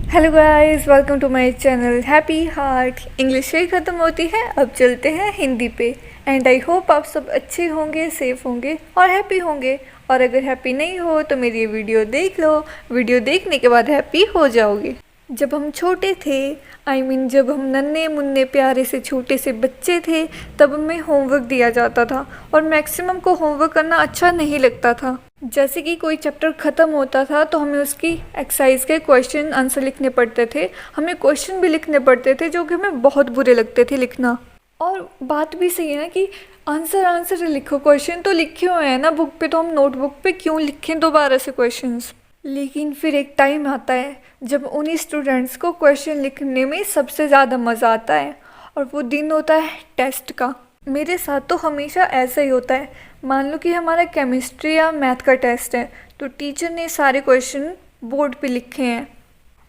Hello guys, welcome to my channel happy heart. English ही ख़त्म होती है, अब चलते हैं हिंदी पे। एंड आई होप आप सब अच्छे होंगे, सेफ होंगे और हैप्पी होंगे। और अगर हैप्पी नहीं हो तो मेरी ये वीडियो देख लो, वीडियो देखने के बाद हैप्पी हो जाओगे। जब हम छोटे थे, जब हम नन्हे मुन्ने प्यारे से छोटे से बच्चे थे, तब हमें होमवर्क दिया जाता था और मैक्सिमम को होमवर्क करना अच्छा नहीं लगता था। जैसे कि कोई चैप्टर ख़त्म होता था तो हमें उसकी एक्सरसाइज के क्वेश्चन आंसर लिखने पड़ते थे। हमें क्वेश्चन भी लिखने पड़ते थे जो कि हमें बहुत बुरे लगते थे लिखना। और बात भी सही है ना कि आंसर लिखो, क्वेश्चन तो लिखे हुए हैं ना बुक पे, तो हम नोटबुक पे क्यों लिखें दोबारा से क्वेश्चंस। लेकिन फिर एक टाइम आता है जब उन्हीं स्टूडेंट्स को क्वेश्चन लिखने में सबसे ज़्यादा मज़ा आता है, और वो दिन होता है टेस्ट का। मेरे साथ तो हमेशा ऐसा ही होता है। मान लो कि हमारा केमिस्ट्री या मैथ का टेस्ट है, तो टीचर ने सारे क्वेश्चन बोर्ड पे लिखे हैं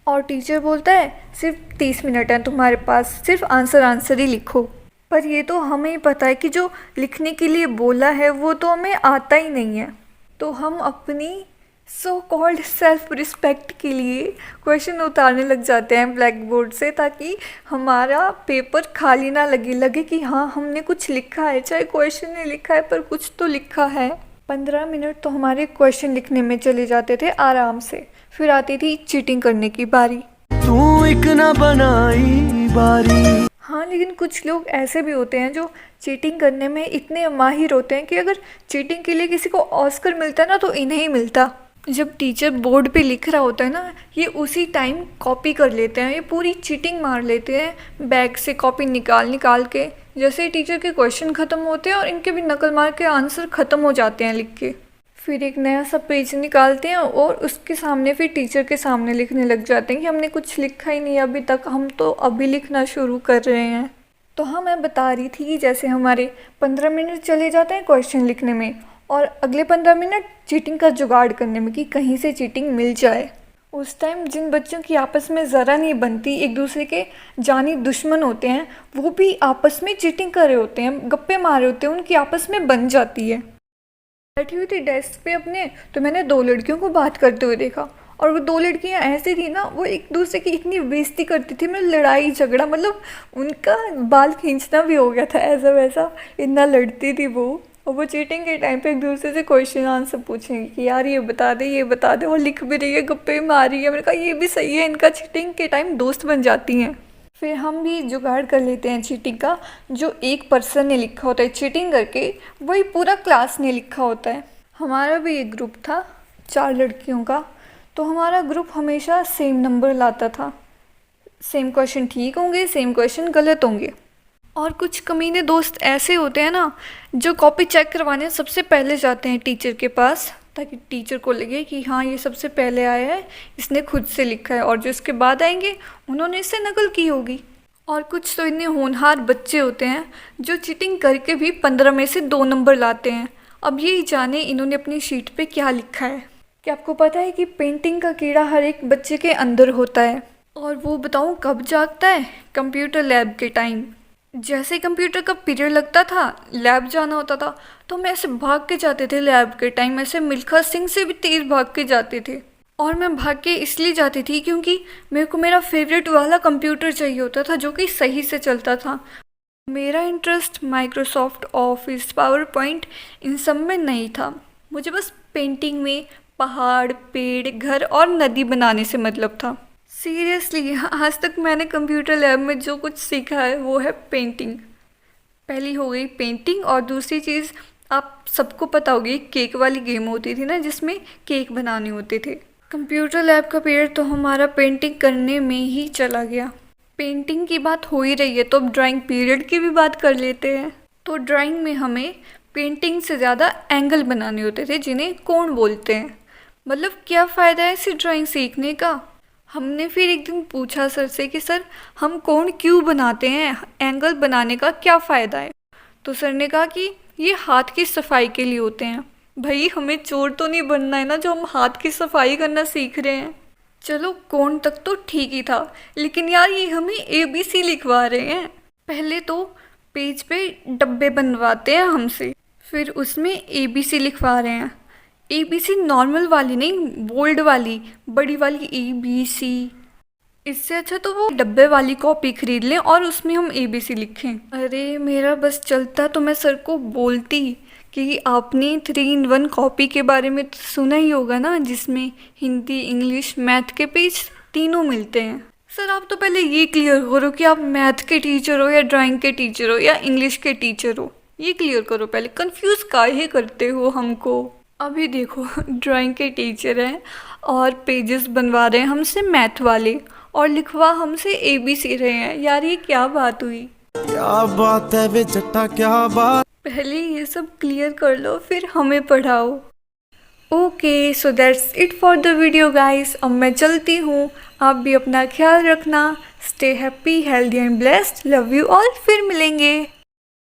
और टीचर बोलता है सिर्फ 30 मिनट हैं तुम्हारे पास, सिर्फ आंसर ही लिखो। पर ये तो हमें ही पता है कि जो लिखने के लिए बोला है वो तो हमें आता ही नहीं है। तो हम अपनी सो कॉल्ड सेल्फ रिस्पेक्ट के लिए क्वेश्चन उतारने लग जाते हैं ब्लैक बोर्ड से, ताकि हमारा पेपर खाली ना लगे कि हाँ हमने कुछ लिखा है, चाहे क्वेश्चन नहीं लिखा है पर कुछ तो लिखा है। 15 मिनट तो हमारे क्वेश्चन लिखने में चले जाते थे आराम से। फिर आती थी चीटिंग करने की बारी। तू एक ना बनाई बारी। हाँ, लेकिन कुछ लोग ऐसे भी होते हैं जो चीटिंग करने में इतने माहिर होते हैं कि अगर चीटिंग के लिए किसी को ऑस्कर मिलता है ना तो इन्हें ही मिलता। जब टीचर बोर्ड पे लिख रहा होता है ना, ये उसी टाइम कॉपी कर लेते हैं, ये पूरी चीटिंग मार लेते हैं बैग से कॉपी निकाल के। जैसे ही टीचर के क्वेश्चन ख़त्म होते हैं और इनके भी नकल मार के आंसर ख़त्म हो जाते हैं लिख के, फिर एक नया सा पेज निकालते हैं और उसके सामने फिर टीचर के सामने लिखने लग जाते हैं कि हमने कुछ लिखा ही नहीं अभी तक, हम तो अभी लिखना शुरू कर रहे हैं। तो हाँ, मैं बता रही थी कि जैसे हमारे 15 मिनट चले जाते हैं क्वेश्चन लिखने में और अगले 15 मिनट चीटिंग का जुगाड़ करने में कि कहीं से चीटिंग मिल जाए। उस टाइम जिन बच्चों की आपस में ज़रा नहीं बनती, एक दूसरे के जानी दुश्मन होते हैं, वो भी आपस में चीटिंग कर रहे होते हैं, गप्पे मार रहे होते हैं, उनकी आपस में बन जाती है। बैठी हुई थी डेस्क पे अपने, तो मैंने 2 लड़कियों को बात करते हुए देखा, और वो 2 लड़कियां ऐसी थी ना, वो एक दूसरे की इतनी बेइज्जती करती थी, मतलब लड़ाई झगड़ा, मतलब उनका बाल खींचना भी हो गया था ऐसा वैसा, इतना लड़ती थी वो। और वो चीटिंग के टाइम पे एक दूसरे से क्वेश्चन आंसर पूछेंगे कि यार ये बता दे, और लिख भी रही है, गप्पे मार रही है। मैंने कहा ये भी सही है, इनका चीटिंग के टाइम दोस्त बन जाती हैं। फिर हम भी जुगाड़ कर लेते हैं चीटिंग का। जो एक पर्सन ने लिखा होता है चीटिंग करके, वही पूरा क्लास ने लिखा होता है। हमारा भी एक ग्रुप था 4 लड़कियों का, तो हमारा ग्रुप हमेशा सेम नंबर लाता था। सेम क्वेश्चन ठीक होंगे, सेम क्वेश्चन गलत होंगे। और कुछ कमीने दोस्त ऐसे होते हैं ना, जो कॉपी चेक करवाने सबसे पहले जाते हैं टीचर के पास, ताकि टीचर को लगे कि हाँ ये सबसे पहले आया है, इसने खुद से लिखा है, और जो इसके बाद आएंगे उन्होंने इससे नकल की होगी। और कुछ तो इतने होनहार बच्चे होते हैं जो चीटिंग करके भी 15 में से 2 नंबर लाते हैं। अब यही जाने इन्होंने अपनी शीट पे क्या लिखा है। क्या आपको पता है कि पेंटिंग का कीड़ा हर एक बच्चे के अंदर होता है, और वो बताऊँ कब जागता है? कंप्यूटर लैब के टाइम। जैसे कंप्यूटर का पीरियड लगता था, लैब जाना होता था, तो हम ऐसे भाग के जाते थे लैब के टाइम, ऐसे मिल्खा सिंह से भी तेज़ भाग के जाते थे। और मैं भाग के इसलिए जाती थी क्योंकि मेरे को मेरा फेवरेट वाला कंप्यूटर चाहिए होता था जो कि सही से चलता था। मेरा interest Microsoft Office, PowerPoint, इन सब में नहीं था। मुझे बस पेंटिंग में पहाड़, पेड़, घर और नदी बनाने से मतलब था। सीरियसली, आज तक मैंने कंप्यूटर लैब में जो कुछ सीखा है वो है पेंटिंग। पहली हो गई पेंटिंग, और दूसरी चीज़ आप सबको पता होगी, केक वाली गेम होती थी ना जिसमें केक बनाने होते थे। कंप्यूटर लैब का पीरियड तो हमारा पेंटिंग करने में ही चला गया। पेंटिंग की बात हो ही रही है तो अब ड्राइंग पीरियड की भी बात कर लेते हैं। तो ड्राइंग में हमें पेंटिंग से ज़्यादा एंगल बनाने होते थे, जिन्हें कोण बोलते हैं। मतलब क्या फ़ायदा है इसी ड्राइंग सीखने का? हमने फिर एक दिन पूछा सर से कि सर हम कोण क्यों बनाते हैं, एंगल बनाने का क्या फ़ायदा है? तो सर ने कहा कि ये हाथ की सफाई के लिए होते हैं। भाई हमें चोर तो नहीं बनना है ना जो हम हाथ की सफाई करना सीख रहे हैं। चलो कोण तक तो ठीक ही था, लेकिन यार ये हमें ABC लिखवा रहे हैं। पहले तो पेज पे डब्बे बनवाते हैं हमसे, फिर उसमें ABC लिखवा रहे हैं। ABC नॉर्मल वाली नहीं, बोल्ड वाली, बड़ी वाली ABC। इससे अच्छा तो वो डब्बे वाली कॉपी खरीद लें और उसमें हम ABC लिखें। अरे मेरा बस चलता तो मैं सर को बोलती कि आपने 3 in 1 कॉपी के बारे में तो सुना ही होगा ना, जिसमें हिंदी, इंग्लिश, मैथ के पेज तीनों मिलते हैं। सर आप तो पहले ये क्लियर करो कि आप मैथ के टीचर हो या ड्राइंग के टीचर हो या इंग्लिश के टीचर हो, ये क्लियर करो पहले, कंफ्यूज काहे करते हो हमको। अभी देखो ड्राइंग के टीचर हैं और पेजेस बनवा रहे हैं हमसे मैथ वाले और लिखवा हमसे ABC रहे हैं। यार ये क्या बात हुई। क्या बात है वे जट्टा, क्या बात। पहले ये सब क्लियर कर लो फिर हमें पढ़ाओ। Okay so that's it for the video guys. अब मैं चलती हूँ, आप भी अपना ख्याल रखना। Stay happy, healthy and blessed. Love you all, फिर मिलेंगे।